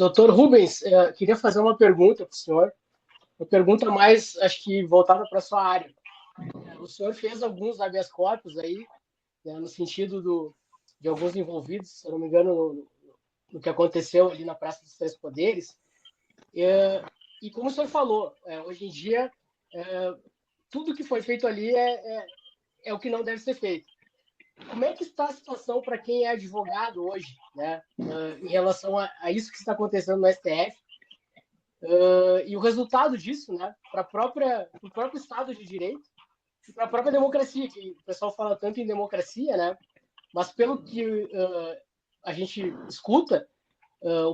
Doutor Rubens, queria fazer uma pergunta para o senhor, uma pergunta mais, acho que voltada para a sua área. O senhor fez alguns habeas corpus aí, né, no sentido de alguns envolvidos, se eu não me engano, no que aconteceu ali na Praça dos Três Poderes. E como o senhor falou, hoje em dia, tudo que foi feito ali é o que não deve ser feito. Como é que está a situação para quem é advogado hoje, né, em relação a isso que está acontecendo no STF? E o resultado disso, né, para o próprio Estado de Direito e para a própria democracia, que o pessoal fala tanto em democracia, né, mas pelo que a gente escuta,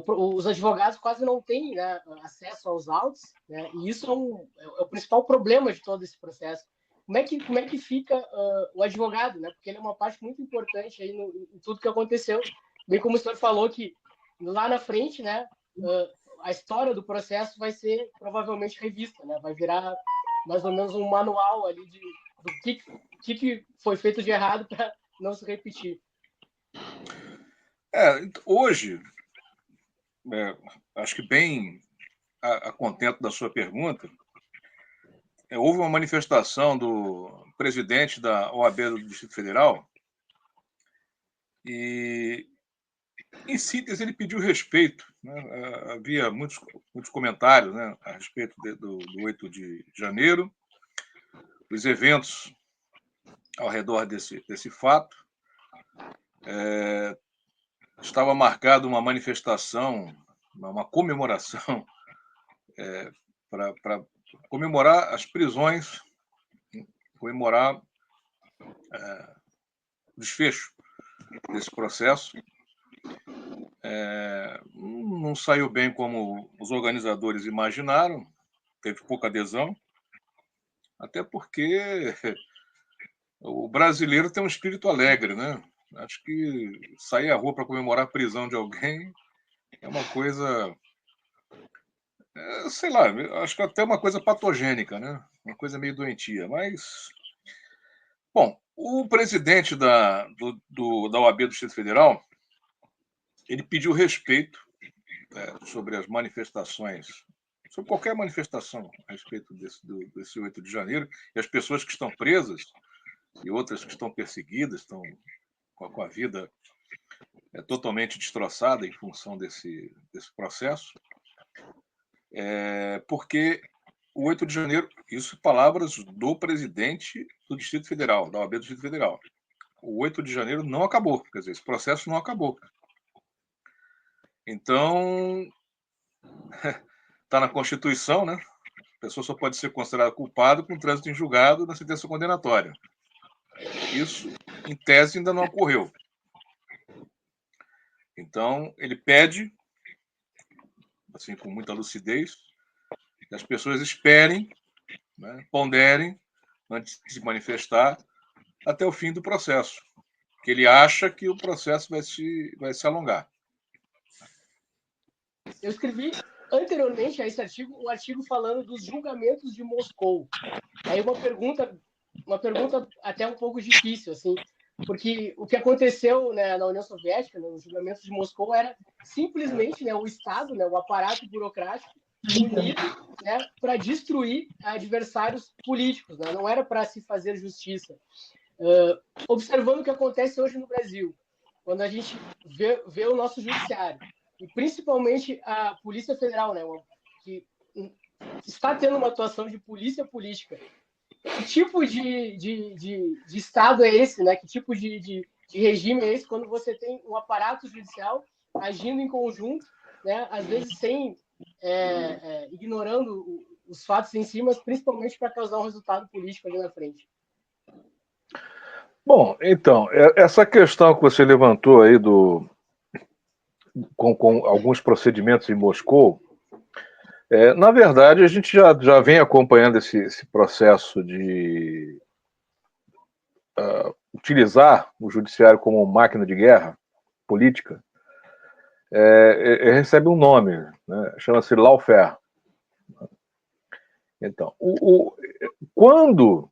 os advogados quase não têm, né, acesso aos autos, né, e isso é o principal problema de todo esse processo. Como é que fica o advogado, né, porque ele é uma parte muito importante aí em tudo que aconteceu, bem como o senhor falou que lá na frente, né, a história do processo vai ser provavelmente revista, né, vai virar mais ou menos um manual ali do que foi feito de errado para não se repetir. Hoje, acho que bem a contento da sua pergunta, houve uma manifestação do presidente da OAB do Distrito Federal e, em síntese, ele pediu respeito. Né? Havia muitos comentários, né, a respeito do 8 de janeiro, os eventos ao redor desse fato. Estava marcada uma manifestação, uma comemoração, para comemorar as prisões, comemorar o desfecho desse processo. Não saiu bem como os organizadores imaginaram, teve pouca adesão, até porque o brasileiro tem um espírito alegre, né? Acho que sair à rua para comemorar a prisão de alguém é uma coisa, sei lá, acho que até uma coisa patogênica, né? Uma coisa meio doentia, mas... Bom, o presidente da OAB do Distrito Federal, ele pediu respeito sobre as manifestações, sobre qualquer manifestação a respeito desse 8 de janeiro, e as pessoas que estão presas e outras que estão perseguidas, estão com a vida totalmente destroçada em função desse processo, porque o 8 de janeiro, isso palavras do presidente do Distrito Federal, da OAB do Distrito Federal, o 8 de janeiro não acabou, quer dizer, esse processo não acabou. Então, está na Constituição, né? A pessoa só pode ser considerada culpada com trânsito em julgado na sentença condenatória. Isso, em tese, ainda não ocorreu. Então, ele pede, assim, com muita lucidez, que as pessoas esperem, né, ponderem, antes de se manifestar, até o fim do processo. Que ele acha que o processo vai se alongar. Eu escrevi anteriormente a esse artigo um artigo falando dos julgamentos de Moscou. Aí uma pergunta até um pouco difícil, assim, porque o que aconteceu, né, na União Soviética, nos julgamentos de Moscou, era simplesmente, né, o Estado, né, o aparato burocrático unido, né, para destruir adversários políticos, né? Não era para se fazer justiça. Observando o que acontece hoje no Brasil, quando a gente vê o nosso judiciário, e principalmente a Polícia Federal, né, que está tendo uma atuação de polícia política. Que tipo de Estado é esse, né? Que tipo de regime é esse quando você tem um aparato judicial agindo em conjunto, né? Às vezes ignorando os fatos em si, mas principalmente para causar um resultado político ali na frente. Bom, então, essa questão que você levantou aí com alguns procedimentos em Moscou, na verdade, a gente já vem acompanhando esse processo de utilizar o judiciário como máquina de guerra política. Recebe um nome, né? Chama-se lawfare. Então, quando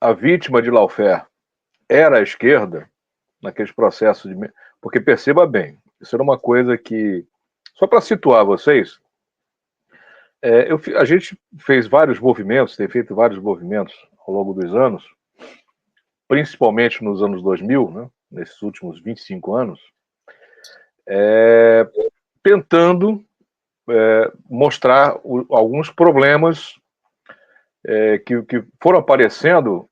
a vítima de lawfare era a esquerda, naqueles processos de... Porque perceba bem, isso era uma coisa que Só para situar vocês, a gente fez vários movimentos, tem feito vários movimentos ao longo dos anos, principalmente nos anos 2000, né, nesses últimos 25 anos, tentando mostrar alguns problemas que foram aparecendo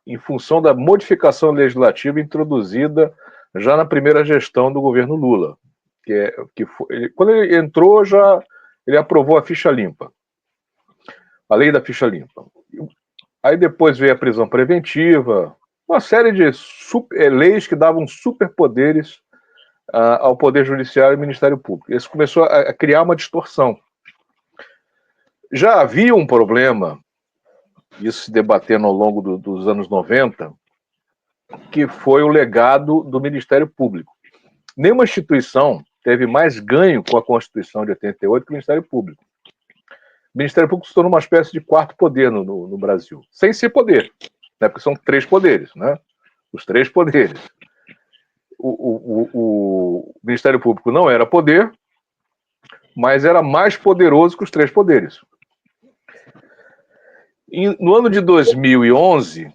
em função da modificação legislativa introduzida já na primeira gestão do governo Lula. Quando ele entrou, ele aprovou a ficha limpa, a lei da ficha limpa. Aí depois veio a prisão preventiva, uma série de leis que davam superpoderes ao Poder Judiciário e ao Ministério Público. Isso começou a criar uma distorção. Já havia um problema, isso se debatendo ao longo dos anos 90, que foi o legado do Ministério Público. Nenhuma instituição teve mais ganho com a Constituição de 88 que o Ministério Público. O Ministério Público se tornou uma espécie de quarto poder no Brasil, sem ser poder, né? Porque são 3 poderes, né? Os 3 poderes. O Ministério Público não era poder, mas era mais poderoso que os 3 poderes. No ano de 2011,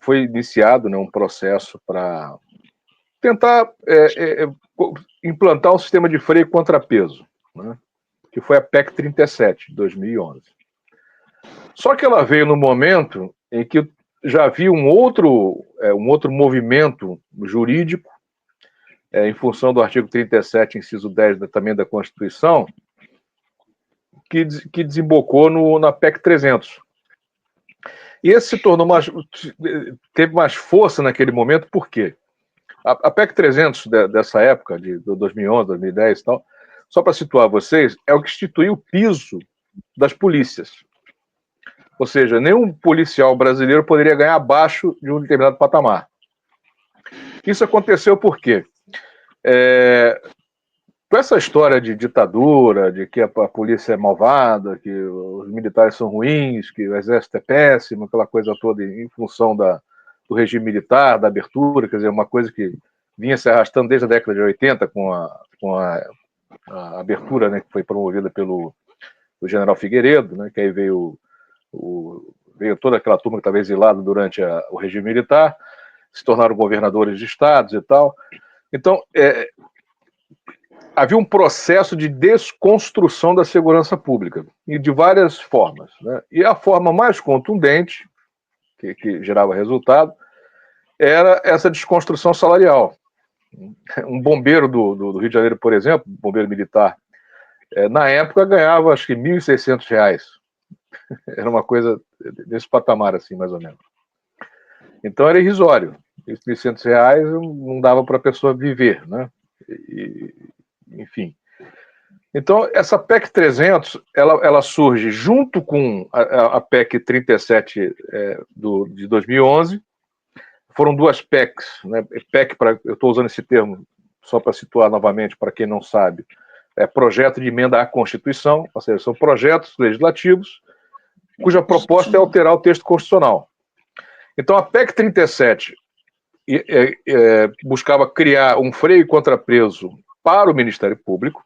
foi iniciado, né, um processo para tentar implantar um sistema de freio e contrapeso, né, que foi a PEC 37, de 2011. Só que ela veio no momento em que já havia um outro movimento jurídico, em função do artigo 37, inciso 10 também da Constituição, que desembocou na PEC 300. E esse se tornou teve mais força naquele momento, por quê? A PEC 300 dessa época, de 2011, 2010 e tal, só para situar vocês, é o que instituiu o piso das polícias. Ou seja, nenhum policial brasileiro poderia ganhar abaixo de um determinado patamar. Isso aconteceu por quê? Com essa história de ditadura, de que a polícia é malvada, que os militares são ruins, que o exército é péssimo, aquela coisa toda em função do regime militar, da abertura, quer dizer, uma coisa que vinha se arrastando desde a década de 80 com a abertura, né, que foi promovida pelo general Figueiredo, né, que aí veio toda aquela turma que estava exilada durante o regime militar, se tornaram governadores de estados e tal. Então, havia um processo de desconstrução da segurança pública, e de várias formas, né? E a forma mais contundente, que gerava resultado, era essa desconstrução salarial. Um bombeiro do Rio de Janeiro, por exemplo, bombeiro militar, na época ganhava acho que R$ 1.600. Era uma coisa desse patamar, assim, mais ou menos. Então era irrisório. Esses R$ 1.600 não dava para a pessoa viver, né? Enfim. Então, essa PEC 300, ela surge junto com a PEC 37 de 2011. Foram 2 PECs, né? Eu estou usando esse termo só para situar novamente, para quem não sabe, projeto de emenda à Constituição, ou seja, são projetos legislativos cuja proposta é alterar o texto constitucional. Então, a PEC 37 buscava criar um freio e contrapeso para o Ministério Público,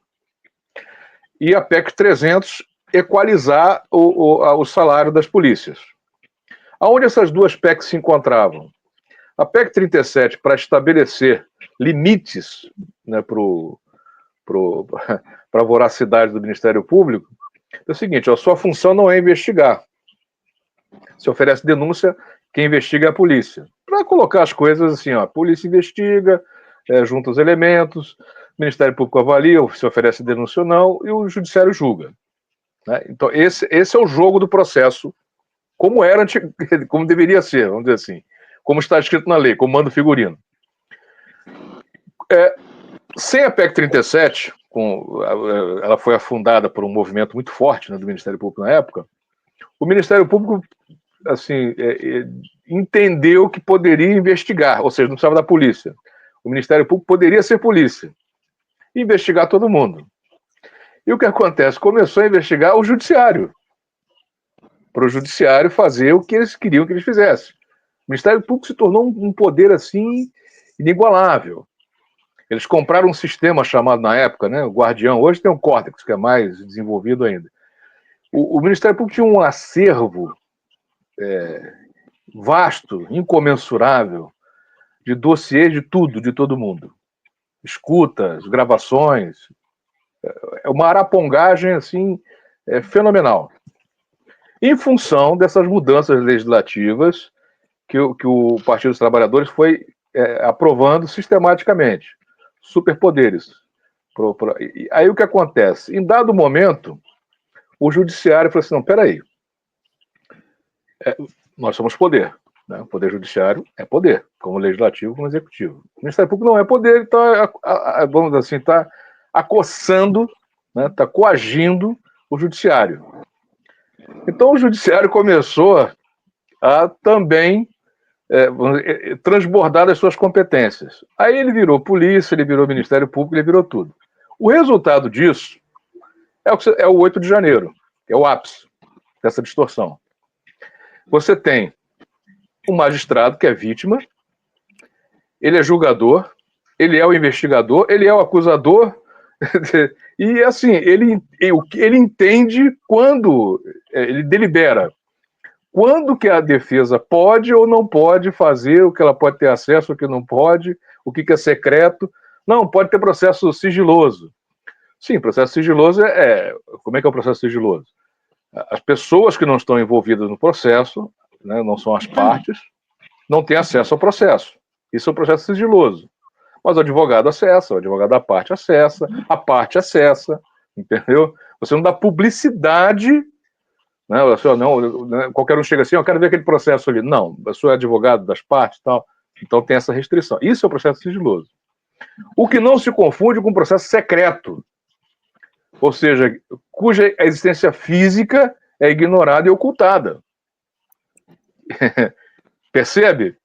e a PEC 300 equalizar o salário das polícias. Aonde essas 2 PECs se encontravam? A PEC 37, para estabelecer limites, né, para a voracidade do Ministério Público, é o seguinte: a sua função não é investigar. Se oferece denúncia, quem investiga é a polícia. Para colocar as coisas assim, a polícia investiga, junta os elementos, o Ministério Público avalia se oferece denúncia ou não, e o Judiciário julga, né? Então, esse é o jogo do processo, como como deveria ser, vamos dizer assim, como está escrito na lei, como manda o figurino. Sem a PEC 37, ela foi afundada por um movimento muito forte, né, do Ministério Público na época. O Ministério Público, assim, entendeu que poderia investigar, ou seja, não precisava da polícia. O Ministério Público poderia ser polícia, investigar todo mundo. E o que acontece? Começou a investigar o Judiciário, para o Judiciário fazer o que eles queriam que eles fizessem. O Ministério Público se tornou um poder assim inigualável. Eles compraram um sistema chamado, na época, né, o Guardião. Hoje tem o Córtex, que é mais desenvolvido ainda. O Ministério Público tinha um acervo vasto, incomensurável, de dossiês de tudo, de todo mundo. Escutas, gravações. É uma arapongagem, assim, fenomenal. Em função dessas mudanças legislativas que o Partido dos Trabalhadores foi aprovando sistematicamente. Superpoderes. Aí o que acontece? Em dado momento, o judiciário falou assim, não, peraí, nós somos poder. Né? O poder judiciário é poder, como legislativo, como executivo. O Ministério Público não é poder, ele está, vamos dizer assim, está acossando, né? Está coagindo o judiciário. Então o judiciário começou a também transbordar das suas competências. Aí ele virou polícia, ele virou Ministério Público, ele virou tudo. O resultado disso é o 8 de janeiro, que é o ápice dessa distorção. Você tem um magistrado que é vítima, ele é julgador, ele é o investigador, ele é o acusador, e assim, ele entende quando, ele delibera quando que a defesa pode ou não pode fazer, o que ela pode ter acesso, o que não pode, o que é secreto. Não, pode ter processo sigiloso. Sim, processo sigiloso como é que é o processo sigiloso? As pessoas que não estão envolvidas no processo, né, não são as partes, não têm acesso ao processo. Isso é um processo sigiloso. Mas o advogado acessa, o advogado da parte acessa, a parte acessa, entendeu? Você não dá publicidade, né? Qualquer um chega assim, eu quero ver aquele processo ali. Não, eu sou advogado das partes e tal, então tem essa restrição. Isso é o processo sigiloso. O que não se confunde com o processo secreto, ou seja, cuja existência física é ignorada e ocultada. Percebe?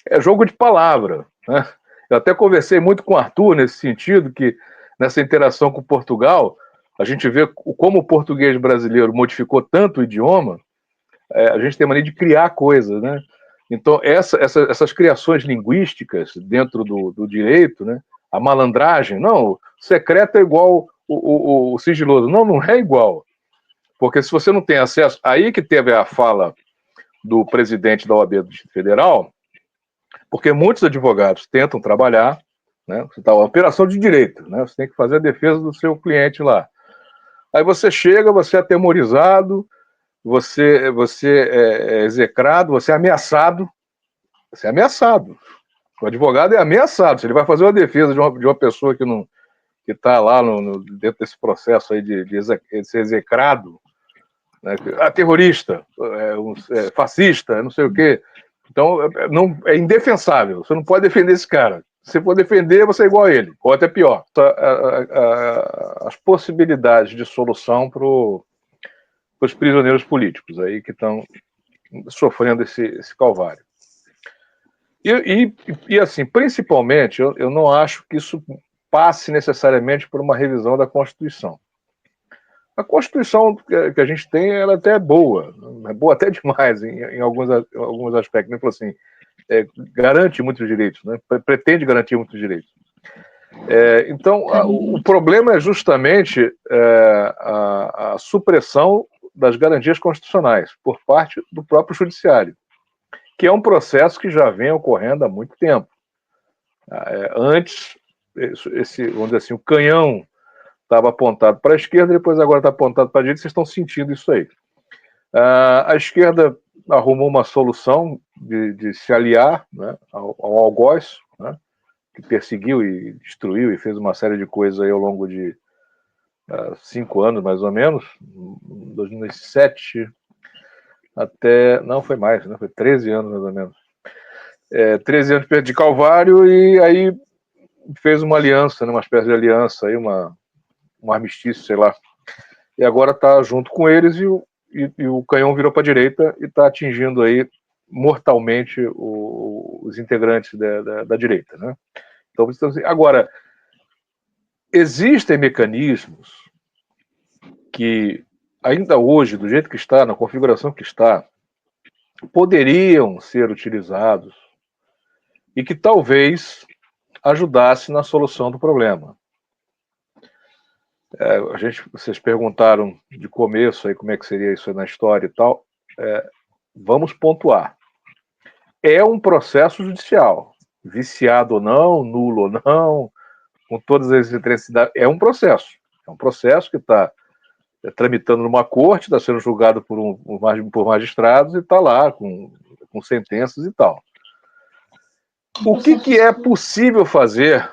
É jogo de palavra, né? Eu até conversei muito com o Arthur nesse sentido, que nessa interação com Portugal, a gente vê como o português brasileiro modificou tanto o idioma, a gente tem mania de criar coisas, né? Então, essas criações linguísticas dentro do direito, né? A malandragem, não, secreto é igual o sigiloso. Não, não é igual. Porque se você não tem acesso... Aí que teve a fala do presidente da OAB do Distrito Federal, porque muitos advogados tentam trabalhar, né? Você tá, operação de direito, né? Você tem que fazer a defesa do seu cliente lá. Aí você chega, você é atemorizado, você é execrado, você é ameaçado. Você é ameaçado. O advogado é ameaçado. Se ele vai fazer uma defesa de uma pessoa que está lá dentro desse processo aí de ser execrado, né? Terrorista, fascista, não sei o quê. Então, é indefensável. Você não pode defender esse cara. Se for defender, você é igual a ele, ou até pior. As possibilidades de solução para os prisioneiros políticos aí que estão sofrendo esse calvário. E assim, principalmente, eu não acho que isso passe necessariamente por uma revisão da Constituição. A Constituição que a gente tem, ela até é boa até demais em alguns aspectos. Né? Assim, garante muitos direitos, né? Pretende garantir muitos direitos. Então, o problema é justamente a supressão das garantias constitucionais por parte do próprio judiciário, que é um processo que já vem ocorrendo há muito tempo. Antes, vamos dizer assim, o canhão estava apontado para a esquerda, depois agora está apontado para a direita, vocês estão sentindo isso aí. A esquerda arrumou uma solução de se aliar, né, ao algoz, né, que perseguiu e destruiu e fez uma série de coisas aí ao longo de 5 anos, mais ou menos, 2007 até... Não, foi mais, né, foi 13 anos, mais ou menos. 13 anos de Calvário, e aí fez uma aliança, né, uma espécie de aliança, aí, um armistício, sei lá. E agora está junto com eles e o canhão virou para a direita e está atingindo aí mortalmente os integrantes da direita, né? Então, agora, existem mecanismos que ainda hoje, do jeito que está, na configuração que está, poderiam ser utilizados e que talvez ajudasse na solução do problema. Vocês perguntaram de começo aí como é que seria isso aí na história e tal. Vamos pontuar. É um processo judicial, viciado ou não, nulo ou não, com todas as intensidades. É um processo que está tramitando numa corte, está sendo julgado por magistrados e está lá com sentenças e tal. O que é possível fazer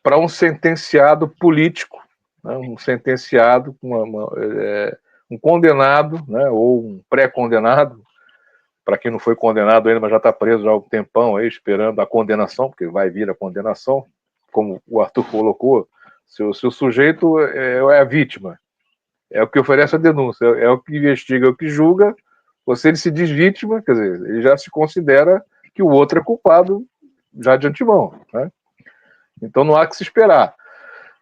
para um sentenciado político, né, um sentenciado, um condenado, né, ou um pré-condenado, para quem não foi condenado ainda, mas já está preso já há um tempão aí, esperando a condenação, porque vai vir a condenação, como o Arthur colocou, se o sujeito é a vítima, é o que oferece a denúncia, é o que investiga, é o que julga, você ele se diz vítima, quer dizer, ele já se considera que o outro é culpado já de antemão, né? Então não há que se esperar.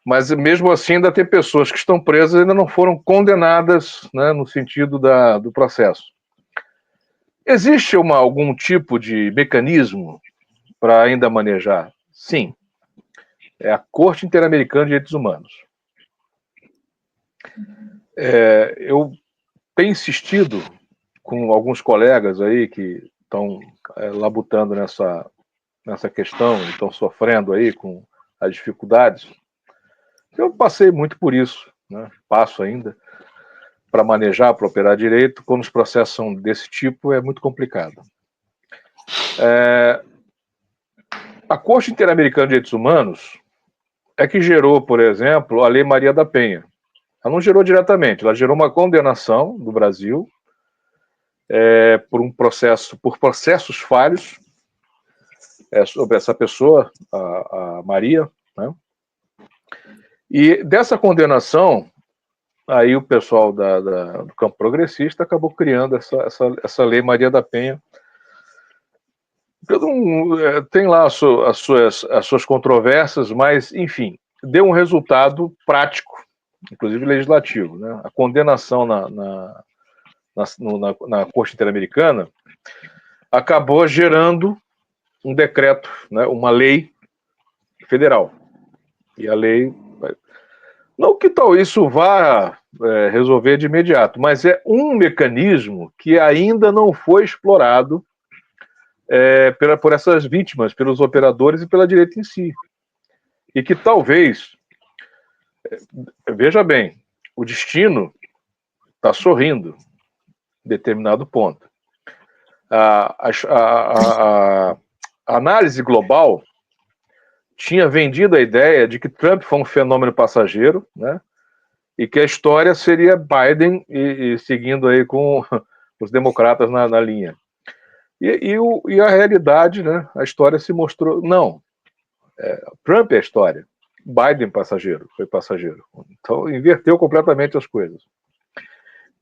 Mas mesmo assim ainda tem pessoas que estão presas e ainda não foram condenadas, né, no sentido do processo. Existe algum tipo de mecanismo para ainda manejar? Sim. É a Corte Interamericana de Direitos Humanos. Eu tenho insistido com alguns colegas aí que estão labutando nessa questão, estão sofrendo aí com as dificuldades. Eu passei muito por isso, né? Passo ainda, para manejar, para operar direito, quando os processos são desse tipo, é muito complicado. A Corte Interamericana de Direitos Humanos é que gerou, por exemplo, a Lei Maria da Penha. Ela não gerou diretamente, ela gerou uma condenação do Brasil por processos falhos sobre essa pessoa, a Maria, né? E dessa condenação, aí o pessoal do campo progressista acabou criando essa Lei Maria da Penha. Tem lá as suas controvérsias, mas, enfim, deu um resultado prático, inclusive legislativo, né? A condenação na Corte Interamericana acabou gerando um decreto, né? Uma lei federal. E a lei... Não que tal isso vá resolver de imediato, mas é um mecanismo que ainda não foi explorado por essas vítimas, pelos operadores e pela direita em si. E que talvez, veja bem, o destino está sorrindo em determinado ponto. A análise global tinha vendido a ideia de que Trump foi um fenômeno passageiro, né? E que a história seria Biden e seguindo aí com os democratas na linha. E a realidade, né? A história se mostrou... Não, Trump é a história, Biden foi passageiro. Então inverteu completamente as coisas.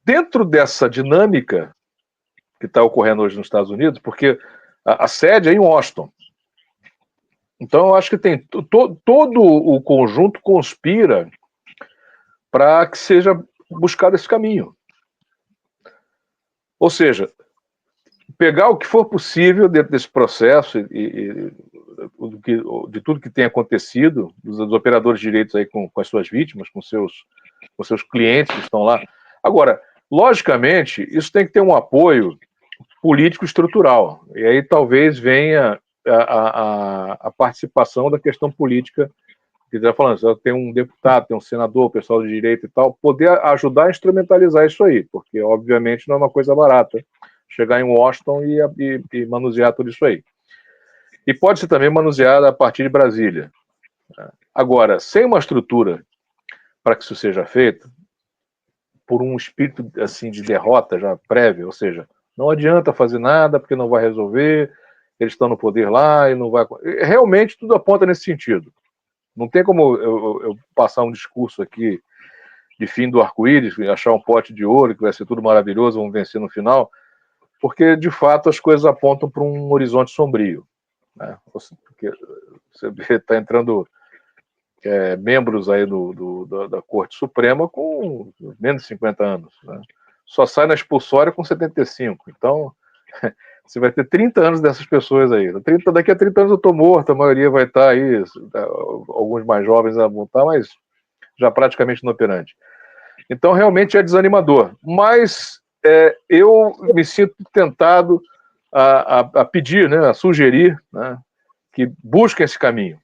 Dentro dessa dinâmica que está ocorrendo hoje nos Estados Unidos, porque a sede é em Washington. Então eu acho que tem todo o conjunto conspira para que seja buscado esse caminho. Ou seja, pegar o que for possível dentro desse processo de tudo que tem acontecido, dos operadores de direitos aí com as suas vítimas, com seus clientes que estão lá. Agora, logicamente, isso tem que ter um apoio político estrutural. E aí talvez venha a participação da questão política, que está falando, tem um deputado, tem um senador, pessoal de direito e tal, poder ajudar a instrumentalizar isso aí, porque obviamente não é uma coisa barata chegar em Washington e manusear tudo isso aí. E pode ser também manuseado a partir de Brasília. Agora, sem uma estrutura para que isso seja feito, por um espírito assim de derrota já prévia, ou seja, não adianta fazer nada porque não vai resolver, eles estão no poder lá e não vai... Realmente tudo aponta nesse sentido. Não tem como eu passar um discurso aqui de fim do arco-íris, achar um pote de ouro que vai ser tudo maravilhoso, vamos vencer no final, porque de fato as coisas apontam para um horizonte sombrio, né? Porque você está entrando membros aí da Corte Suprema com menos de 50 anos, né? Só sai na expulsória com 75. Então, Você vai ter 30 anos dessas pessoas aí. Daqui a 30 anos eu estou morto, a maioria vai estar aí, alguns mais jovens vão estar, mas já praticamente inoperante. Então, realmente é desanimador. Mas eu me sinto tentado a pedir, né, a sugerir, né, que busquem esse caminho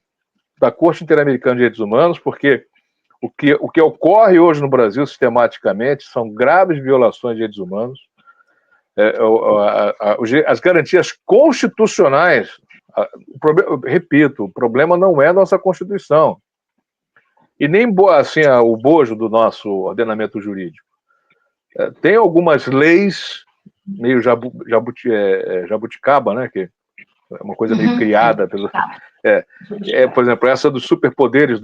da Corte Interamericana de Direitos Humanos, porque o que ocorre hoje no Brasil sistematicamente são graves violações de direitos humanos. As garantias constitucionais, repito, o problema não é a nossa Constituição e nem assim, o bojo do nosso ordenamento jurídico. Tem algumas leis meio jabuticaba, né, que é uma coisa meio criada pelo... por exemplo, essa dos superpoderes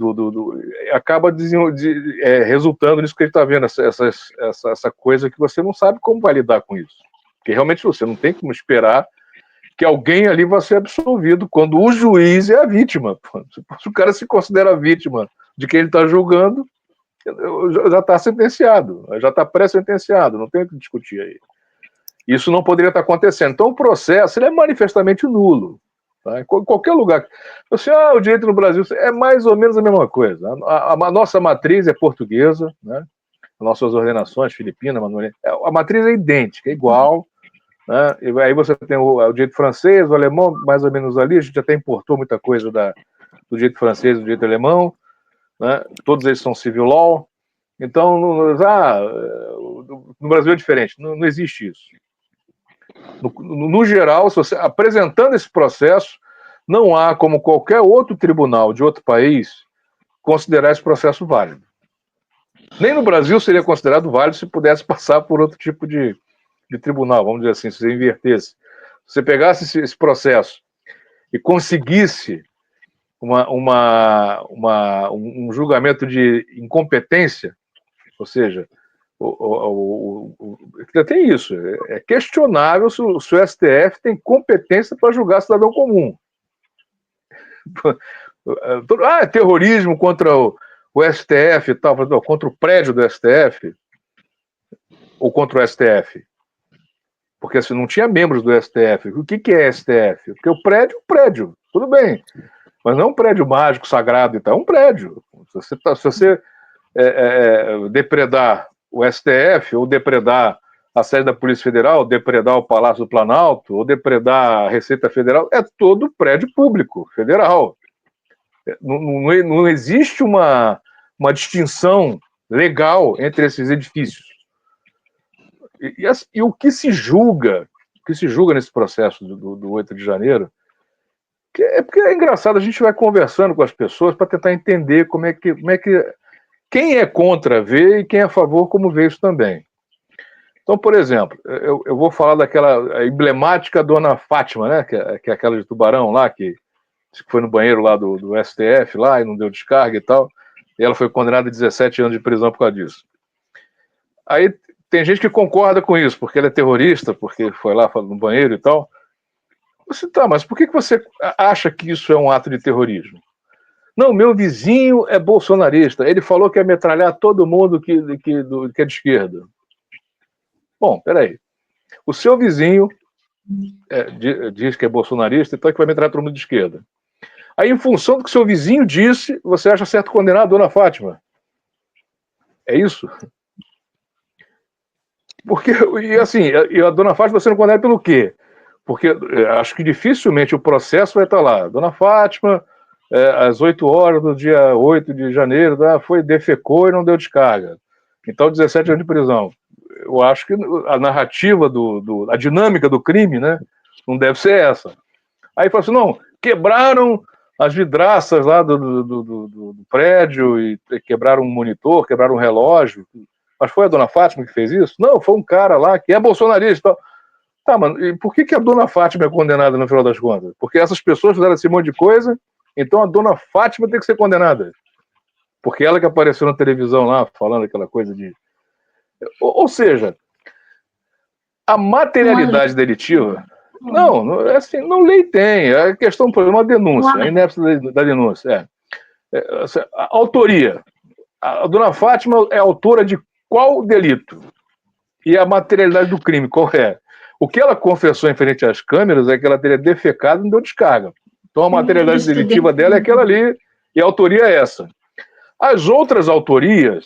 acaba resultando nisso que a gente está vendo, essa coisa que você não sabe como vai lidar com isso. Porque realmente você não tem como esperar que alguém ali vai ser absolvido quando o juiz é a vítima. Se o cara se considera vítima de quem ele está julgando, já está sentenciado, já está pré-sentenciado, não tem o que discutir aí. Isso não poderia estar acontecendo. Então o processo ele é manifestamente nulo. Tá? Em qualquer lugar. Assim, o direito no Brasil é mais ou menos a mesma coisa. A nossa matriz é portuguesa, né? As nossas ordenações, filipina, a matriz é idêntica, é igual. Né? E aí você tem o direito francês, o alemão, mais ou menos ali, a gente até importou muita coisa do direito francês e do direito alemão, né? Todos eles são civil law, então no Brasil é diferente, não existe isso. No geral, se você apresentando esse processo, não há como qualquer outro tribunal de outro país considerar esse processo válido. Nem no Brasil seria considerado válido se pudesse passar por outro tipo de tribunal, vamos dizer assim, se você invertesse. Se você pegasse esse processo e conseguisse um julgamento de incompetência, ou seja, tem isso, é questionável se o STF tem competência para julgar cidadão comum. É terrorismo contra o STF e tal, contra o prédio do STF ou contra o STF. Porque assim, não tinha membros do STF. O que é STF? Porque o prédio, tudo bem. Mas não é um prédio mágico, sagrado e tal, é um prédio. Se você depredar o STF, ou depredar a sede da Polícia Federal, depredar o Palácio do Planalto, ou depredar a Receita Federal, é todo prédio público, federal. Não existe uma distinção legal entre esses edifícios. E o que se julga nesse processo do 8 de janeiro, porque é engraçado, a gente vai conversando com as pessoas para tentar entender como é que quem é contra vê e quem é a favor como vê isso também. Então, por exemplo, eu vou falar daquela emblemática Dona Fátima, né, que é aquela de Tubarão lá, que foi no banheiro lá do STF lá e não deu descarga e tal, e ela foi condenada a 17 anos de prisão por causa disso. Aí tem gente que concorda com isso, porque ela é terrorista, porque foi lá no banheiro e tal. Mas por que você acha que isso é um ato de terrorismo? Não, meu vizinho é bolsonarista. Ele falou que ia metralhar todo mundo que é de esquerda. Bom, peraí. O seu vizinho diz que é bolsonarista, então é que vai metralhar todo mundo de esquerda. Aí, em função do que seu vizinho disse, você acha certo condenar a Dona Fátima. É isso? Porque, e assim, a Dona Fátima sendo condenada pelo quê? Porque acho que dificilmente o processo vai estar lá. Dona Fátima, às 8 horas do dia 8 de janeiro, defecou e não deu descarga. Então, 17 anos de prisão. Eu acho que a narrativa, a dinâmica do crime, né, não deve ser essa. Aí fala assim, não, quebraram as vidraças lá do prédio e quebraram um monitor, quebraram um relógio. Mas foi a Dona Fátima que fez isso? Não, foi um cara lá que é bolsonarista. Tá, mano, e por que a Dona Fátima é condenada no final das contas? Porque essas pessoas fizeram esse monte de coisa, então a Dona Fátima tem que ser condenada. Porque ela que apareceu na televisão lá, falando aquela coisa de... Ou seja, a materialidade delitiva... Não, assim, não lei tem. A questão, por exemplo, a denúncia, a inépcia da denúncia. A autoria. A Dona Fátima é autora de qual delito? E a materialidade do crime, qual é? O que ela confessou em frente às câmeras é que ela teria defecado e não deu descarga. Então a materialidade delitiva dela é aquela ali, e a autoria é essa. As outras autorias,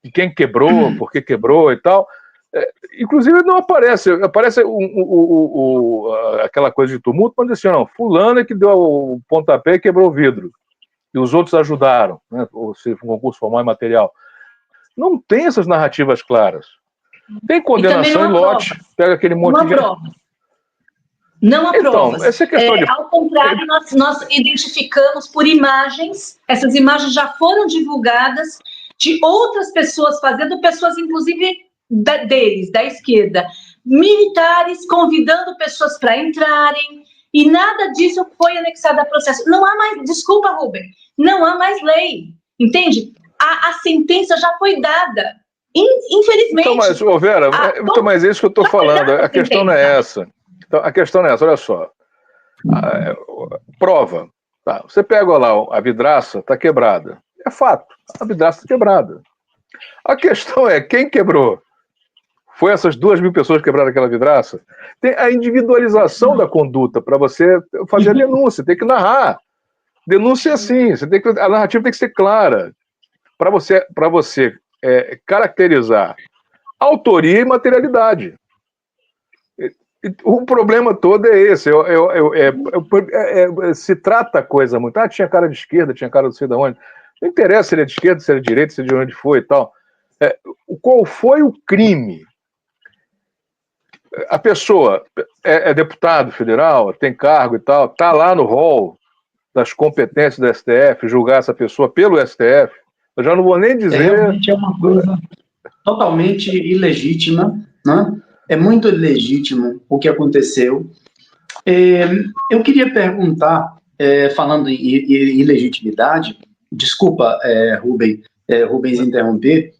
de quem quebrou, por que quebrou e tal, inclusive não aparece. Aparece aquela coisa de tumulto, mas assim, não, fulano é que deu o pontapé e quebrou o vidro. E os outros ajudaram, né? Ou se um concurso formal e material. Não tem essas narrativas claras. Tem condenação em lote, pega aquele monte de... Não há provas. Essa é questão de... Ao contrário, nós identificamos por imagens, essas imagens já foram divulgadas, de outras pessoas fazendo, pessoas inclusive deles, da esquerda, militares convidando pessoas para entrarem, e nada disso foi anexado a processo. Não há mais, desculpa, Rubem, não há mais lei, entende? A sentença já foi dada, infelizmente. Então, mas, Vera, mas é isso que eu estou falando, a questão não é essa. Então, a questão é essa, olha só. Prova. Tá, você pega lá, a vidraça está quebrada. É fato, a vidraça está quebrada. A questão é, quem quebrou? Foi essas 2.000 pessoas que quebraram aquela vidraça? Tem a individualização da conduta para você fazer a denúncia, tem que narrar. Denúncia é assim, a narrativa tem que ser clara. Para você caracterizar autoria e materialidade. O problema todo é esse. Se trata a coisa muito. Tinha cara de esquerda, tinha cara não sei de onde. Não interessa se ele é de esquerda, se ele é de direita, se ele é de onde foi e tal. Qual foi o crime? A pessoa é deputado federal, tem cargo e tal, está lá no rol das competências do STF, julgar essa pessoa pelo STF. Eu já não vou nem dizer... Realmente é uma coisa totalmente ilegítima, né? É muito ilegítimo o que aconteceu. Eu queria perguntar, falando em ilegitimidade, desculpa, Rubens interromper,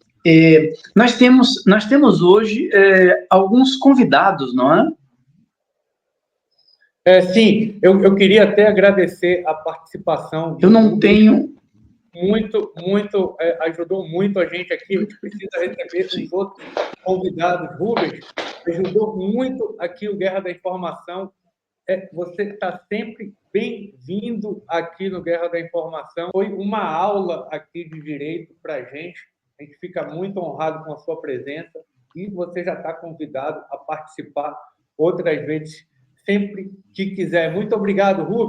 nós temos hoje alguns convidados, não é? Sim, eu queria até agradecer a participação. Eu não tenho... Ajudou muito a gente aqui. A gente precisa receber os outros convidados. Rubens, ajudou muito aqui o Guerra da Informação. Você está sempre bem-vindo aqui no Guerra da Informação. Foi uma aula aqui de direito para a gente. A gente fica muito honrado com a sua presença e você já está convidado a participar outras vezes, sempre que quiser. Muito obrigado, Rubens.